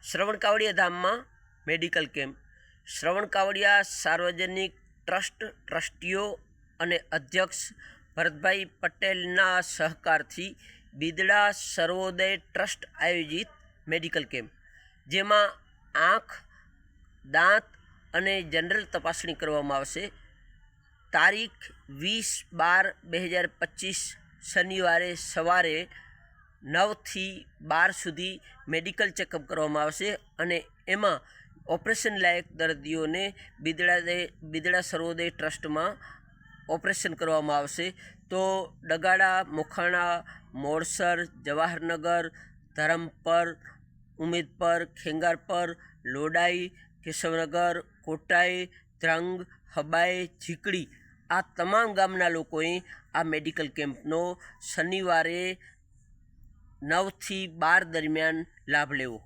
શ્રવણ કાવડિયા ધામમાં medical camp. શ્રવણ કાવડિયા સાર્વજનિક ટ્રસ્ટીઓ અને અધ્યક્ષ ભરતભાઈ પટેલના સહકારથી બિદડા સર્વોદય ટ્રસ્ટ આયોજિત મેડિકલ કેમ્પ, જેમાં આંખ, દાંત અને જનરલ તપાસણી કરવામાં આવશે. તારીખ 20/12/2025 શનિવારે સવારે 9 થી 12 સુધી મેડિકલ ચેકઅપ કરવામાં આવશે અને એમાં ઓપરેશન લાયક દર્દીઓને બિદડા સર્વોદય ટ્રસ્ટમાં ઓપરેશન કરવામાં આવશે. તો ડગાડા, મોખાણા, મોડસર, જવાહરનગર, ધરમપર, ઉમેદપર, ખેંગારપર, લોડાઈ, કેશવનગર, કોટાઈ, ધ્રંગ, હબાઈ, ઝીકડી આ તમામ ગામના લોકોએ આ મેડિકલ કેમ્પનો શનિવારે 9 થી 12 દરમિયાન લાભ લેવો.